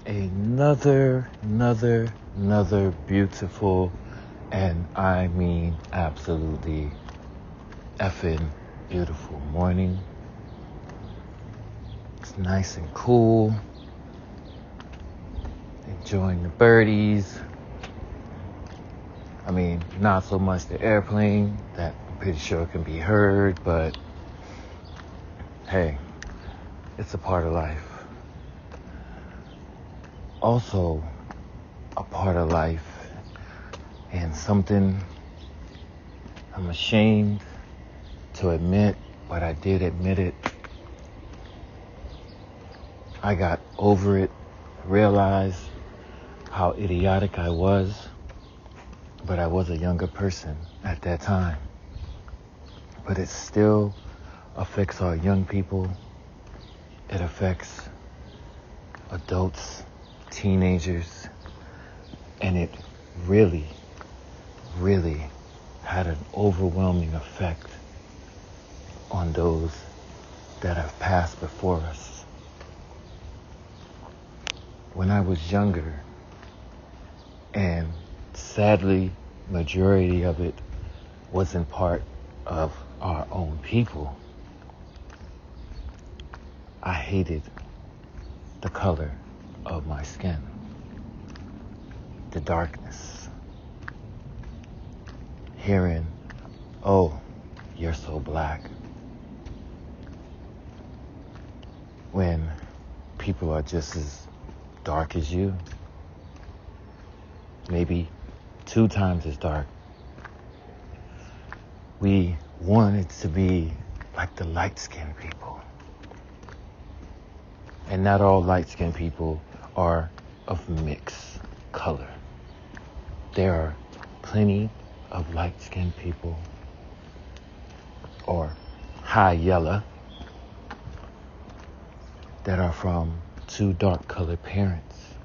another beautiful, and I mean absolutely effing beautiful morning. It's nice and cool. Enjoying the birdies. I mean, not so much the airplane, that I'm pretty sure can be heard, but hey, it's a part of life. Also, a part of life, and something I'm ashamed to admit, but I did admit it. I got over it, realized how idiotic I was, but I was a younger person at that time. But it still affects our young people. It affects adults, teenagers, and it really had an overwhelming effect on those that have passed before us. When I was younger, and sadly, majority of it wasn't part of our own people, I hated the color of my skin, the darkness. Hearing, oh, you're so black, when people are just as dark as you, maybe 2 times as dark. We wanted to be like the light-skinned people. And not all light-skinned people are of mixed color. There are plenty of light-skinned people, or high yellow, that are from 2 dark-colored parents.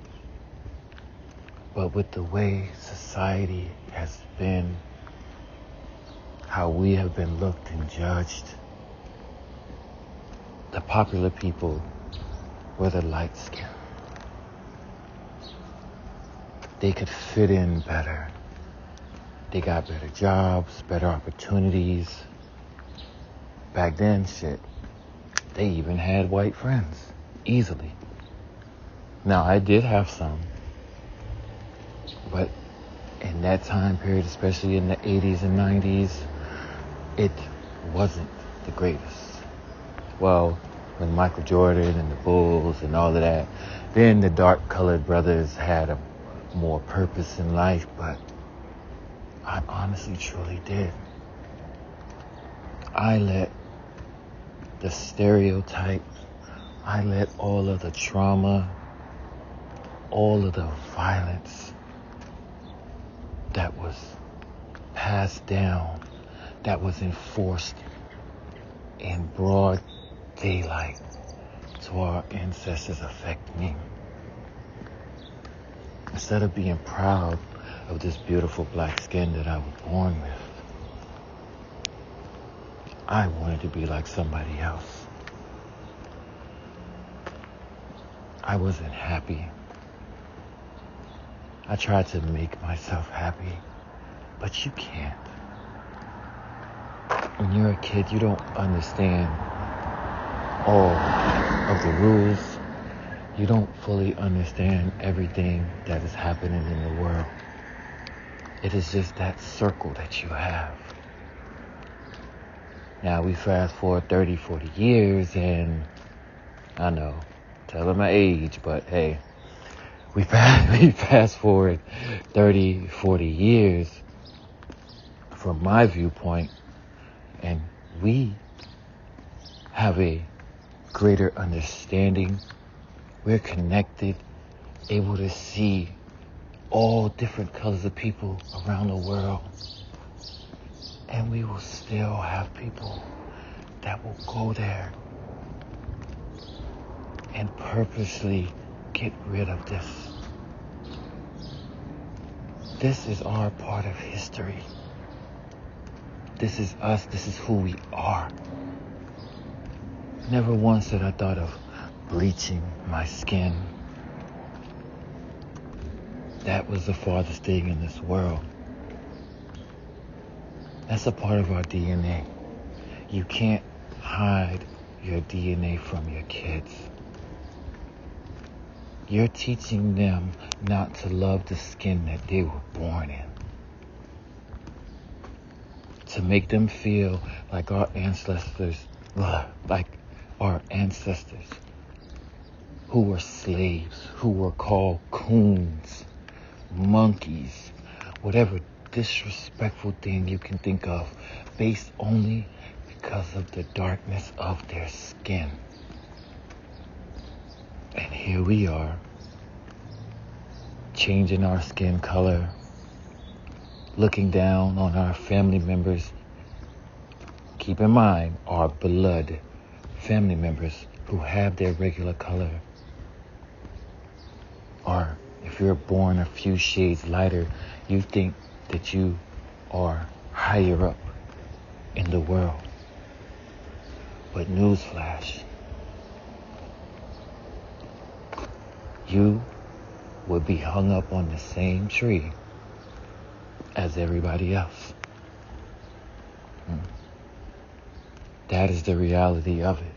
But with the way society has been, how we have been looked and judged, the popular people were the light skin. They could fit in better. They got better jobs, better opportunities. Back then, they even had white friends, easily. Now, I did have some, but in that time period, especially in the 80s and 90s, it wasn't the greatest. Well, when Michael Jordan and the Bulls and all of that, then the dark-colored brothers had a more purpose in life, but I honestly, truly did. I let the stereotypes, I let all of the trauma, all of the violence that was passed down, that was enforced in broad daylight to our ancestors affect me. Instead of being proud of this beautiful black skin that I was born with, I wanted to be like somebody else. I wasn't happy. I tried to make myself happy, but you can't. When you're a kid, you don't understand all of the rules. You don't fully understand everything that is happening in the world. It is just that circle that you have. Now we fast forward 30, 40 years, and I know, telling my age, but hey, we fast forward 30, 40 years from my viewpoint, and we have a greater understanding. We're connected, able to see all different colors of people around the world. And we will still have people that will go there and purposely get rid of this. This is our part of history. This is us. This is who we are. Never once had I thought of bleaching my skin. That was the farthest thing in this world. That's a part of our DNA. You can't hide your DNA from your kids. You're teaching them not to love the skin that they were born in. To make them feel like our ancestors who were slaves, who were called coons, monkeys, whatever disrespectful thing you can think of, based only because of the darkness of their skin. And here we are, changing our skin color, looking down on our family members. Keep in mind, our blood family members who have their regular color. Or if you're born a few shades lighter, you think that you are higher up in the world. But newsflash, you would be hung up on the same tree as everybody else. That is the reality of it.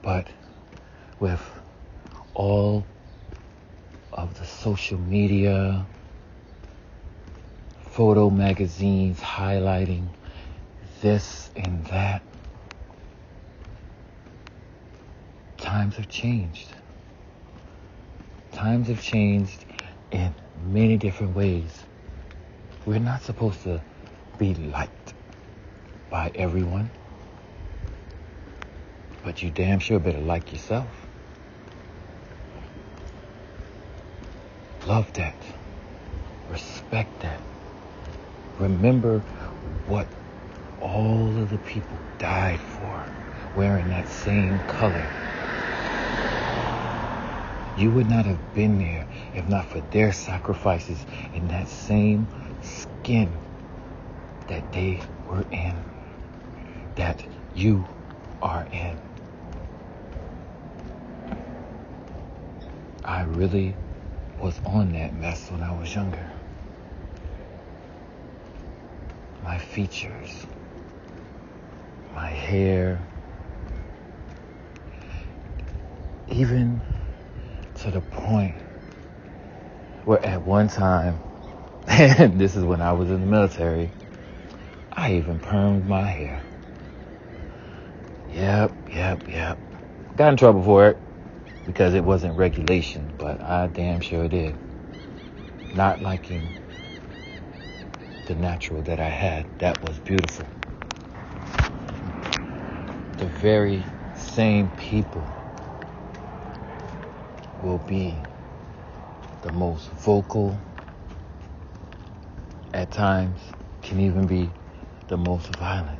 But with all of the social media, photo magazines highlighting this and that, times have changed. Times have changed in many different ways. We're not supposed to be liked by everyone, but you damn sure better like yourself. Love that. Respect that. Remember what all of the people died for, wearing that same color. You would not have been there if not for their sacrifices in that same skin that they were in, that you are in. I really was on that mess when I was younger. My features, my hair, even to the point where at one time, and this is when I was in the military, I even permed my hair. Yep. Got in trouble for it because it wasn't regulation, but I damn sure did. Not liking the natural that I had. That was beautiful. The very same people will be the most vocal, at times can even be the most violent.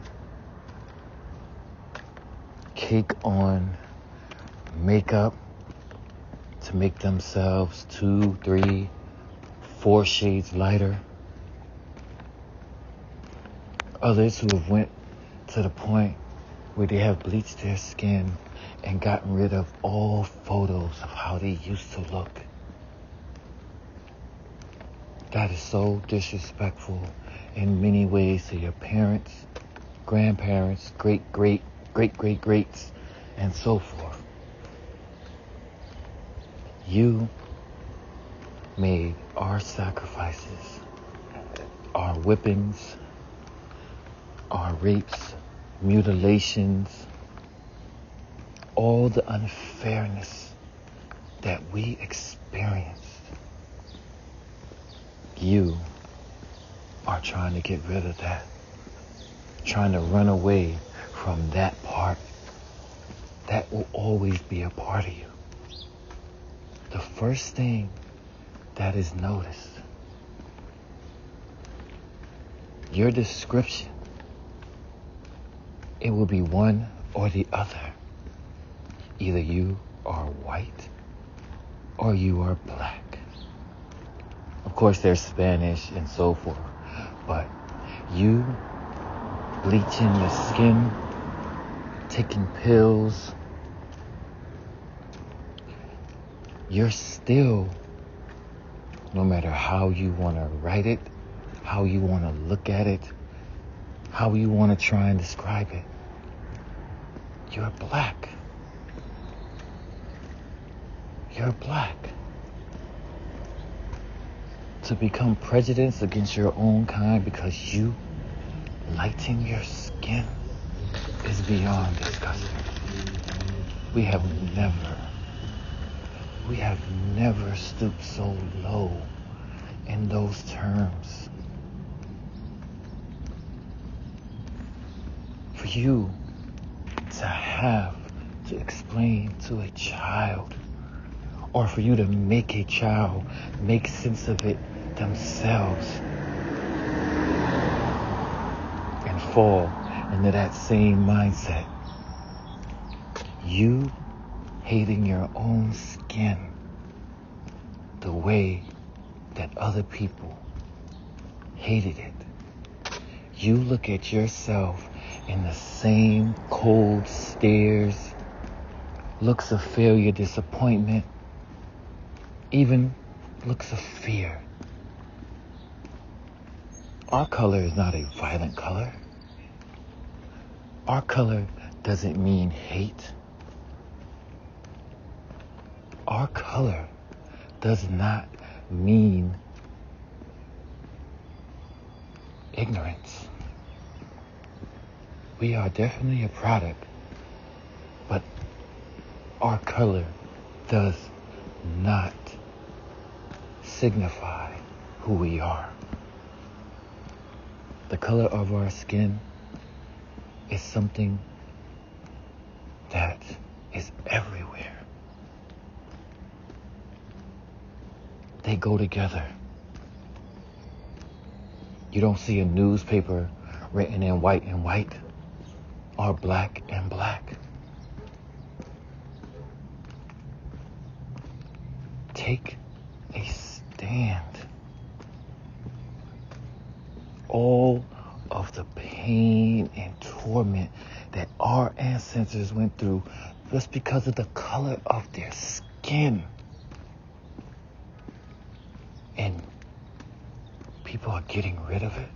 Cake on makeup to make themselves 2, 3, 4 shades lighter. Others who have went to the point where they have bleached their skin and gotten rid of all photos of how they used to look. That is so disrespectful in many ways to your parents, grandparents, greats, and so forth. You made our sacrifices, our whippings, our rapes, mutilations, all the unfairness that we experienced. You are trying to get rid of that, trying to run away from that part. That will always be a part of you. The first thing that is noticed, your description, it will be one or the other. Either you are white or you are black. Of course, there's Spanish and so forth, but you bleaching the skin, taking pills, you're still, no matter how you want to write it, how you want to look at it, how you want to try and describe it, you're black. You're black. To become prejudiced against your own kind because you lighten your skin is beyond disgusting. We have never stooped so low in those terms. For you to have to explain to a child, or for you to make a child make sense of it themselves and fall into that same mindset. You hating your own skin the way that other people hated it. You look at yourself in the same cold stares, looks of failure, disappointment, even looks of fear. Our color is not a violent color. Our color doesn't mean hate. Our color does not mean ignorance. We are definitely a product, but our color does not signify who we are. The color of our skin is something that is everywhere. They go together. You don't see a newspaper written in white and white, or black and black. Take a stand. All of the pain and torment that our ancestors went through just because of the color of their skin. And people are getting rid of it,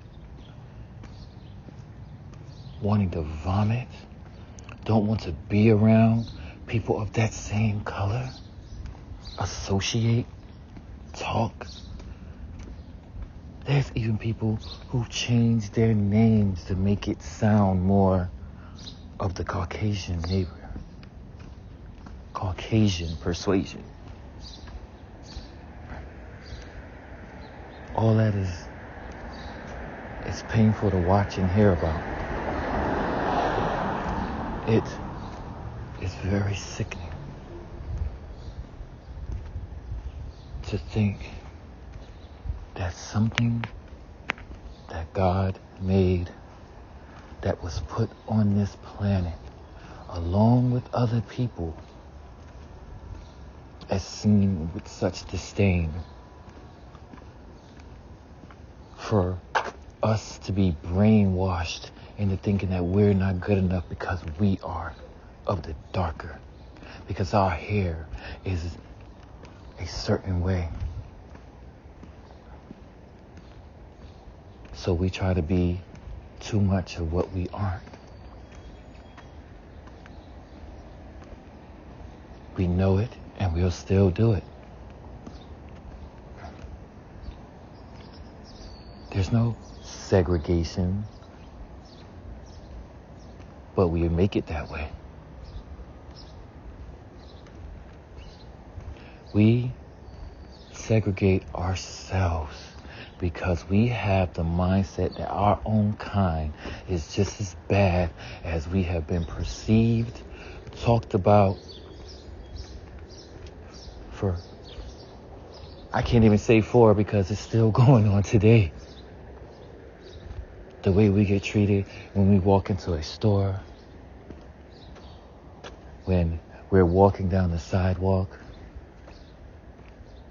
wanting to vomit, don't want to be around people of that same color, associate, talk. There's even people who change their names to make it sound more of the Caucasian neighbor, Caucasian persuasion. All that is, it's painful to watch and hear about. It is very sickening to think that something that God made, that was put on this planet along with other people, is seen with such disdain. For us to be brainwashed into thinking that we're not good enough because we are of the darker, because our hair is a certain way. So we try to be too much of what we aren't. We know it, and we'll still do it. There's no segregation, but we make it that way. We segregate ourselves because we have the mindset that our own kind is just as bad as we have been perceived, talked about for, I can't even say for, because it's still going on today. The way we get treated when we walk into a store, when we're walking down the sidewalk,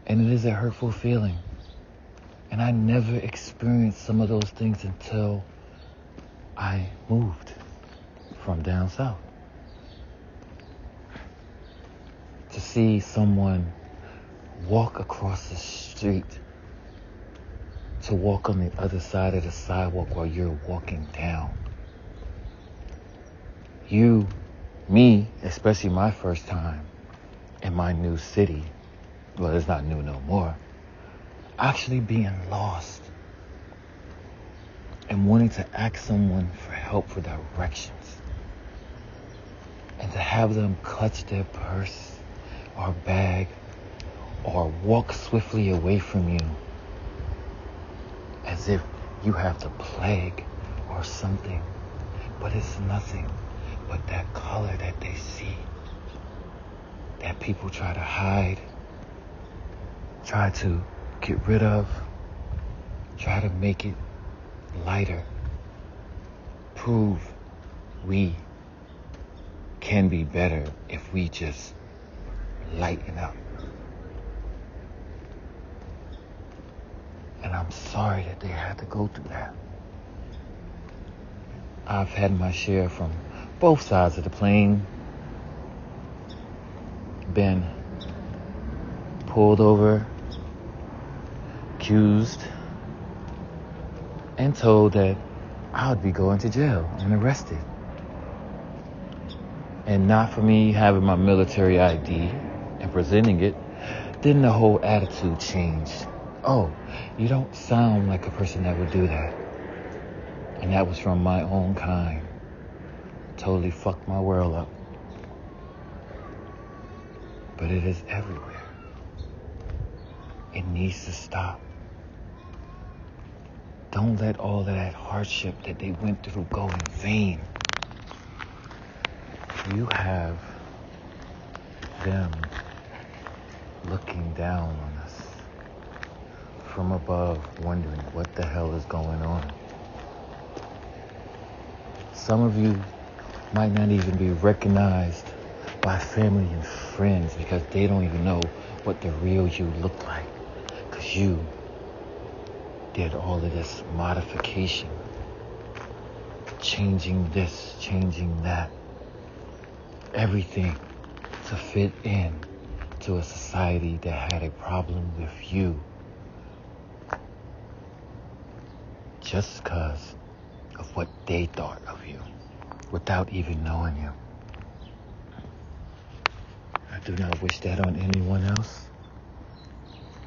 and it is a hurtful feeling. And I never experienced some of those things until I moved from down south. To see someone walk across the street, to walk on the other side of the sidewalk while you're walking down. Me, especially my first time in my new city, well, it's not new no more, actually being lost and wanting to ask someone for help, for directions, and to have them clutch their purse or bag or walk swiftly away from you as if you have the plague or something. But it's nothing but that color that they see, that people try to hide, try to get rid of, try to make it lighter, prove we can be better if we just lighten up. And I'm sorry that they had to go through that. I've had my share from both sides of the plane. Been pulled over, accused, and told that I would be going to jail and arrested. And not for me having my military ID and presenting it, then the whole attitude changed. Oh, you don't sound like a person that would do that. And that was from my own kind. Totally fucked my world up. But it is everywhere. It needs to stop. Don't let all of that hardship that they went through go in vain. You have them looking down on us from above, wondering what the hell is going on. Some of you might not even be recognized by family and friends because they don't even know what the real you look like, because you did all of this modification, changing this, changing that, everything to fit in to a society that had a problem with you just because of what they thought of you without even knowing you. I do not wish that on anyone else.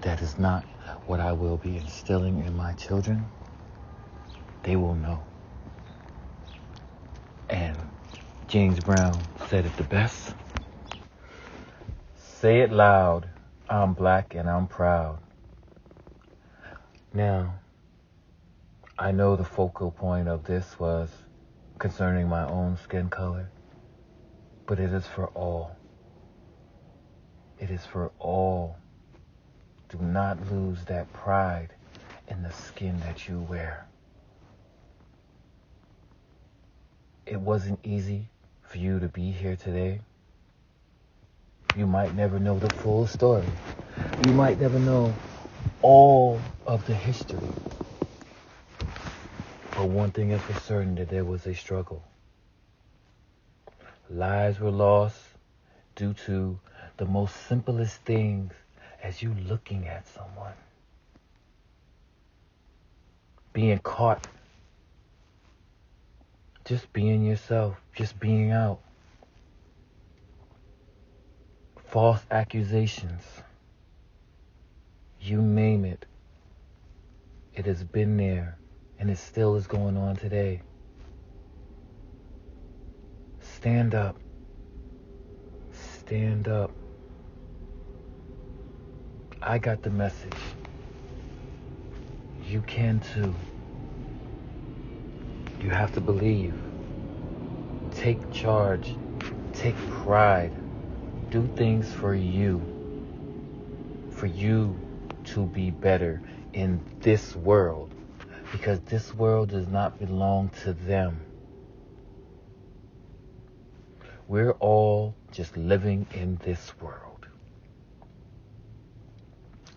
That is not what I will be instilling in my children. They will know. And James Brown said it the best. Say it loud, I'm black and I'm proud. Now, I know the focal point of this was concerning my own skin color, but it is for all. It is for all. Do not lose that pride in the skin that you wear. It wasn't easy for you to be here today. You might never know the full story. You might never know all of the history. But one thing is for certain, that there was a struggle. Lives were lost due to the most simplest things, as you looking at someone. Being caught. Just being yourself. Just being out. False accusations. You name it. It has been there. And it still is going on today. Stand up. Stand up. I got the message. You can too. You have to believe. Take charge. Take pride. Do things for you. For you to be better in this world. Because this world does not belong to them. We're all just living in this world.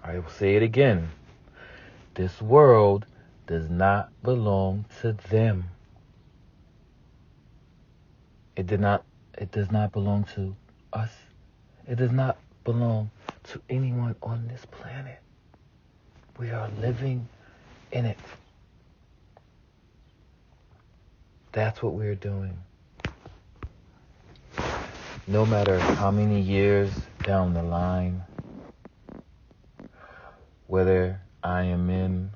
I will say it again. This world does not belong to them. It does not belong to us. It does not belong to anyone on this planet. We are living in it. That's what we're doing. No matter how many years down the line, whether I am in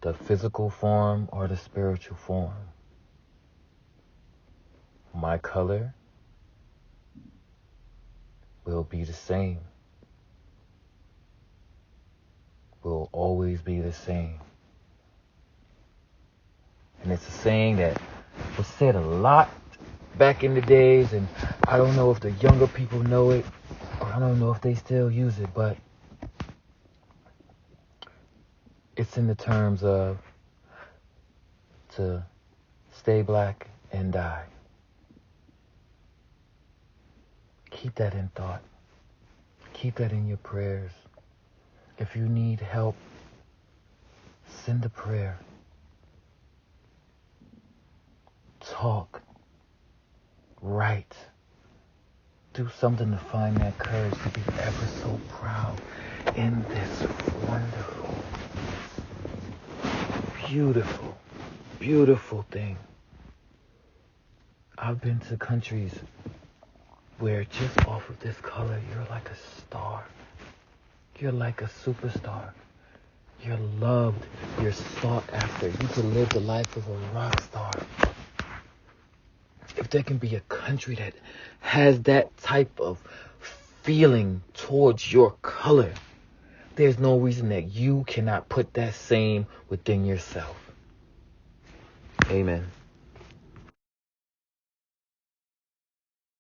the physical form or the spiritual form, my color will be the same. Will always be the same. And it's a saying that was said a lot back in the days, and I don't know if the younger people know it, or I don't know if they still use it, but it's in the terms of to stay black and die. Keep that in thought. Keep that in your prayers. If you need help, send a prayer. Talk. Write. Do something to find that courage to be ever so proud in this wonderful, beautiful, beautiful thing. I've been to countries where just off of this color, you're like a star. You're like a superstar. You're loved. You're sought after. You could live the life of a rock star. If there can be a country that has that type of feeling towards your color, there's no reason that you cannot put that same within yourself. Amen.